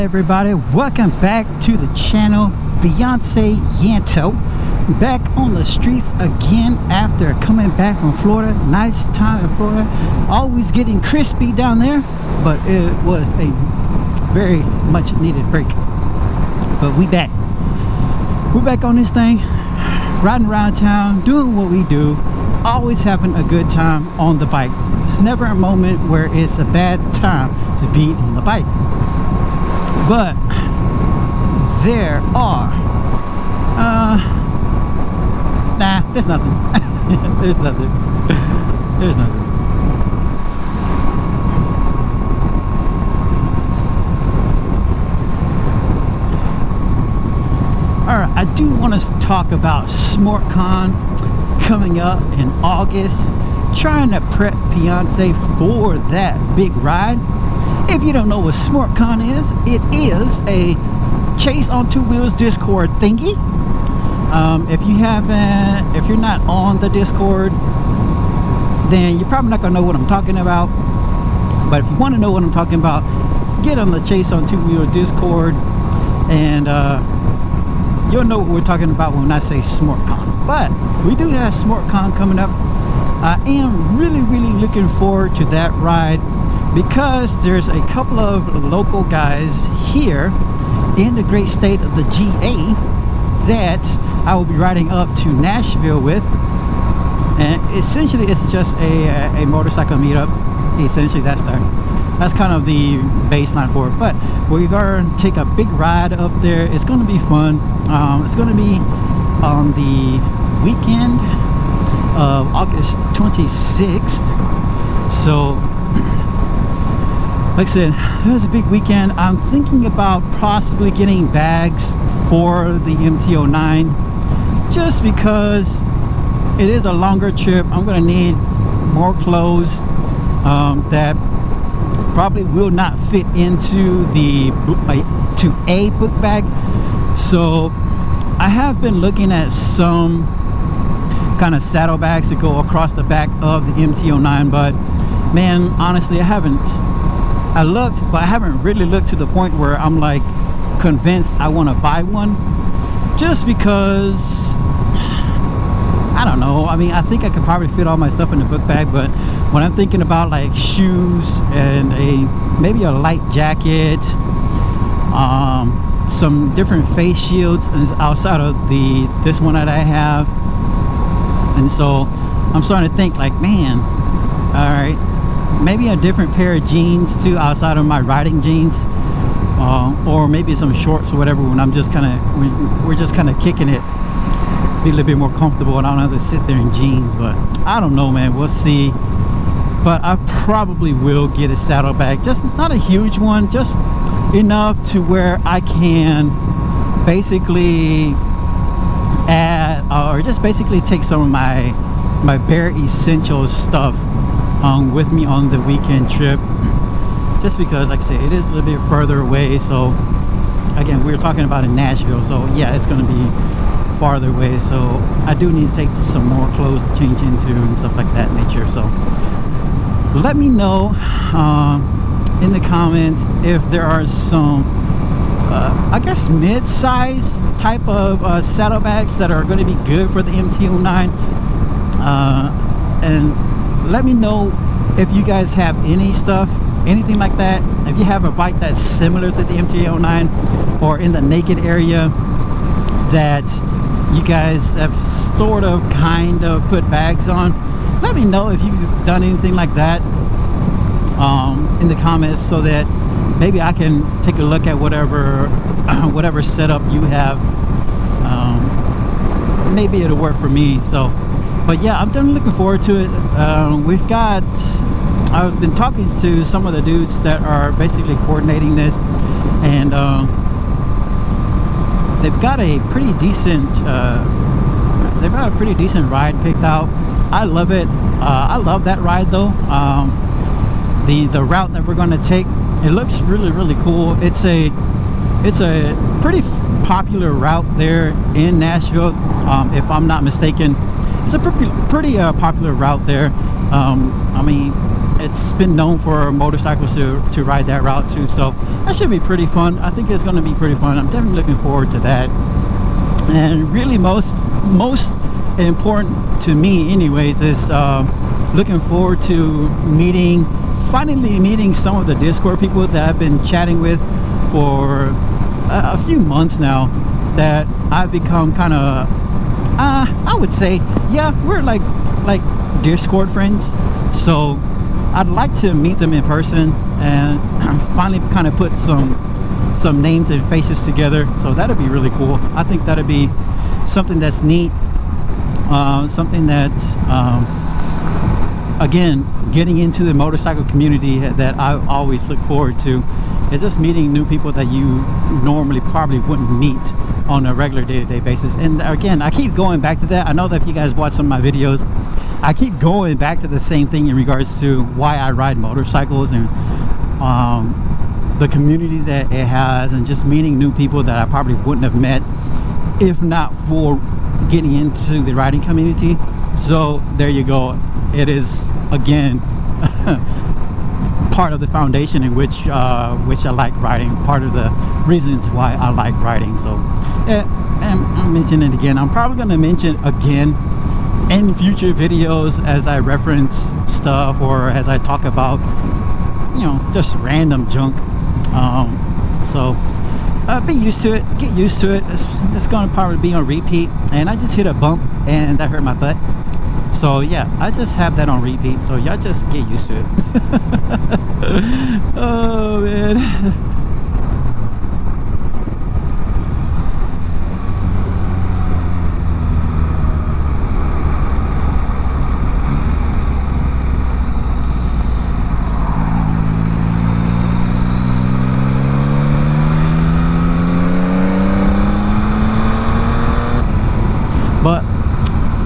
everybody, welcome back to the channel. Beyonce Yanto back on the streets again after coming back from Florida. Nice time in Florida, always getting crispy down there, but it was a very much needed break. But we're back on this thing, riding around town, doing what we do, always having a good time on the bike. There's never a moment where it's a bad time to be on the bike. But there are nah, there's nothing. There's nothing. Alright, I do want to talk about Smortcon coming up in August, trying to prep Beyonce for that big ride. If you don't know what Smortcon is, it is a chase on two wheels Discord thingy. If you're not on the Discord, then you're probably not gonna know what I'm talking about. But if you want to know what I'm talking about, get on the chase on two wheel Discord, and you'll know what we're talking about when I say Smortcon. But we do have Smortcon coming up. I am really looking forward to that ride, because there's a couple of local guys here in the great state of the GA that I will be riding up to Nashville with, and essentially it's just a motorcycle meetup. Essentially that's kind of the baseline for it. But we're going to take a big ride up there. It's going to be fun. It's going to be on the weekend of August 26th. So like I said, it was a big weekend. I'm thinking about possibly getting bags for the MT-09, just because it is a longer trip. I'm going to need more clothes that probably will not fit into a book bag. So I have been looking at some kind of saddlebags to go across the back of the MT-09, but man, honestly, I looked, but I haven't really looked to the point where I'm like convinced I want to buy one, just because I don't know. I mean, I think I could probably fit all my stuff in the book bag, but when I'm thinking about like shoes and maybe a light jacket, some different face shields outside of this one that I have, and so I'm starting to think like, man, all right, maybe a different pair of jeans too outside of my riding jeans, or maybe some shorts or whatever when we're just kind of kicking it, be a little bit more comfortable and I don't have to sit there in jeans. But I don't know, man, we'll see. But I probably will get a saddlebag, just not a huge one, just enough to where I can basically add or just basically take some of my bare essential stuff with me on the weekend trip, just because like I said, it is a little bit further away. So again, we're talking about in Nashville, so yeah, it's going to be farther away, so I do need to take some more clothes to change into and stuff like that nature. So let me know in the comments if there are some I guess mid-size type of saddlebags that are going to be good for the MT-09, and let me know if you guys have anything like that. If you have a bike that's similar to the MT-09 or in the naked area that you guys have sort of kind of put bags on, let me know if you've done anything like that in the comments, so that maybe I can take a look at whatever setup you have. Maybe it'll work for me. So but yeah, I'm definitely looking forward to it. I've been talking to some of the dudes that are basically coordinating this, and they've got a pretty decent ride picked out. I love it. I love that ride though. The route that we're going to take, it looks really cool. It's a pretty popular route there in Nashville, if I'm not mistaken. It's a pretty popular route there. I mean, it's been known for motorcycles to ride that route too, so that should be pretty fun. I think it's going to be pretty fun. I'm definitely looking forward to that. And really most important to me anyways is looking forward to finally meeting some of the Discord people that I've been chatting with for a few months now, that I've become kind of I would say, yeah, we're like Discord friends. So I'd like to meet them in person and finally kind of put some names and faces together. So that'd be really cool. I think that'd be something that's neat, something that again, getting into the motorcycle community that I always look forward to is just meeting new people that you normally probably wouldn't meet on a regular day-to-day basis. And again, I keep going back to that. I know that if you guys watch some of my videos, I keep going back to the same thing in regards to why I ride motorcycles and the community that it has, and just meeting new people that I probably wouldn't have met if not for getting into the riding community. So there you go. It is again part of the foundation in which I like riding, part of the reasons why I like riding. So and I'm mentioning it again. I'm probably going to mention again in future videos as I reference stuff or as I talk about, you know, just random junk. So be used to it, get used to it. It's going to probably be on repeat. And I just hit a bump and that hurt my butt. So yeah, I just have that on repeat, so y'all just get used to it. Oh man. But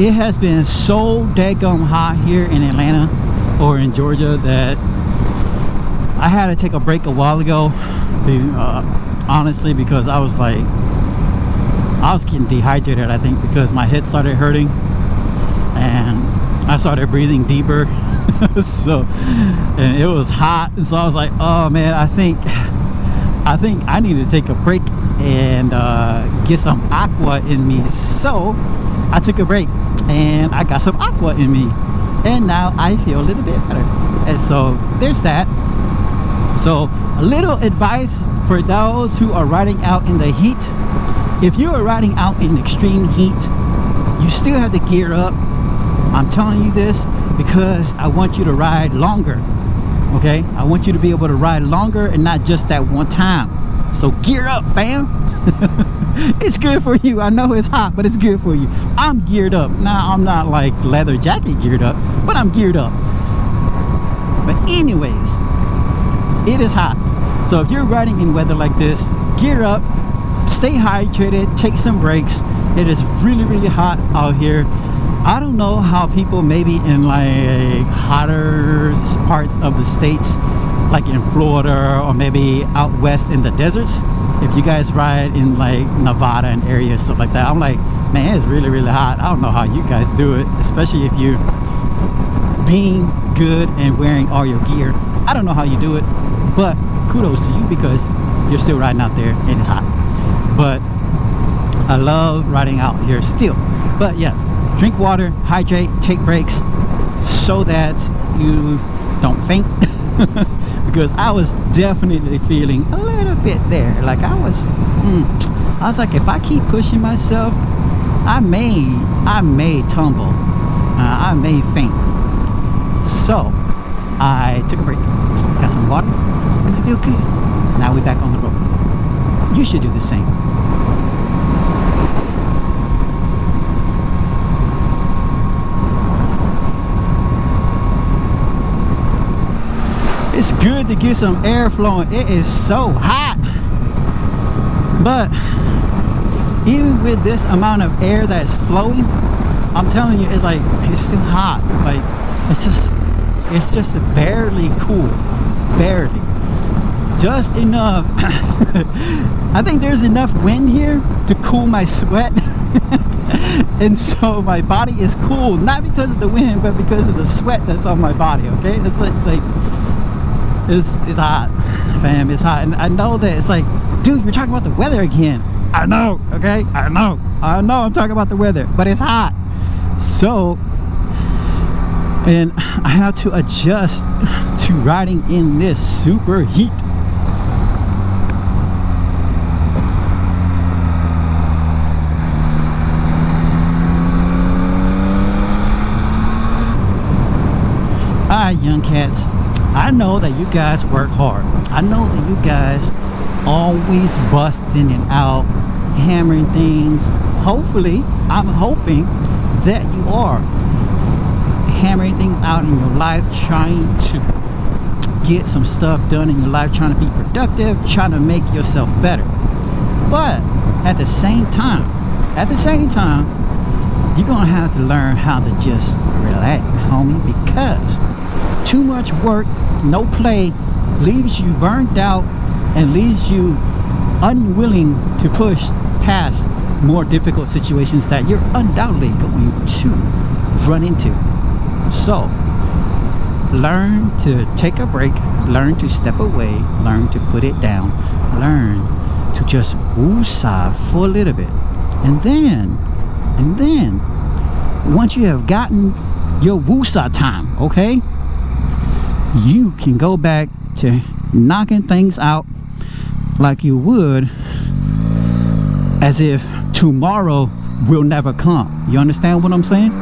it has been so daggum hot here in Atlanta or in Georgia that I had to take a break a while ago, honestly, because I was getting dehydrated, I think, because my head started hurting and I started breathing deeper. So, and it was hot, and so I was like, oh man, I think I need to take a break and get some aqua in me. So I took a break and I got some aqua in me, and now I feel a little bit better. And so there's that. So a little advice for those who are riding out in the heat: if you are riding out in extreme heat, you still have to gear up. I'm telling you this because I want you to ride longer. Okay, I want you to be able to ride longer and not just that one time. So gear up, fam. It's good for you. I know it's hot, but it's good for you. I'm geared up. Now, I'm not like leather jacket geared up, but I'm geared up. But anyways, it is hot. So if you're riding in weather like this, gear up, stay hydrated, take some breaks. It is really, really hot out here. I don't know how people maybe in like hotter parts of the states, like in Florida or maybe out west in the deserts, if you guys ride in like Nevada and areas, stuff like that, I'm like, man, it's really, really hot. I don't know how you guys do it, especially if you're being good and wearing all your gear. I don't know how you do it, but kudos to you because you're still riding out there and it's hot. But I love riding out here still. But yeah, drink water, hydrate, take breaks so that you don't faint. Because I was definitely feeling a little bit there, like I was like, if I keep pushing myself, I may tumble, I may faint. So I took a break, got some water, and I feel good. Now we're back on the road. You should do the same. It's good to get some air flowing. It is so hot, but even with this amount of air that's flowing, I'm telling you, it's like, it's still hot. Like it's just barely cool, barely, just enough. I think there's enough wind here to cool my sweat. And so my body is cool, not because of the wind, but because of the sweat that's on my body. Okay, it's like it's hot, fam. It's hot, and I know that it's like, dude, you're talking about the weather again. I know, okay, I know I'm talking about the weather, but it's hot. So, and I have to adjust to riding in this super heat. Alright, young cats, I know that you guys work hard. I know that you guys always busting it out, hammering things. Hopefully, I'm hoping that you are hammering things out in your life, trying to get some stuff done in your life, trying to be productive, trying to make yourself better. But at the same time, you're gonna have to learn how to just relax, homie, because too much work, no play, leaves you burned out and leaves you unwilling to push past more difficult situations that you're undoubtedly going to run into. So learn to take a break, learn to step away, learn to put it down, learn to just woosah for a little bit, and then once you have gotten your woosah time, okay, you can go back to knocking things out like you would as if tomorrow will never come. You understand what I'm saying?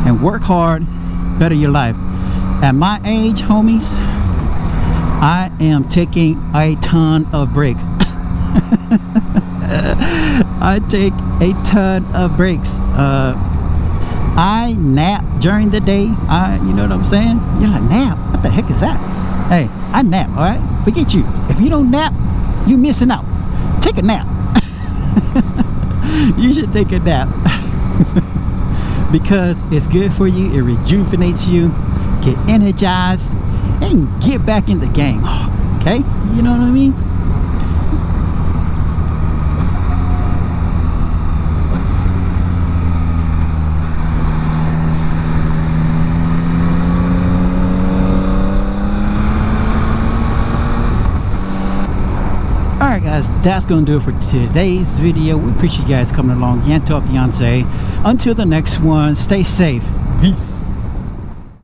And work hard, better your life. At my age, homies, I am taking a ton of breaks. I take a ton of breaks. I nap during the day. You know what I'm saying? You're like, nap? What the heck is that? Hey, I nap, all right? Forget you. If you don't nap, you're missing out. Take a nap. You should take a nap. Because it's good for you. It rejuvenates you. Get energized. And get back in the game. Okay? You know what I mean? Alright guys, that's gonna do it for today's video. We appreciate you guys coming along. Yanto, Beyonce. Until the next one, stay safe. Peace.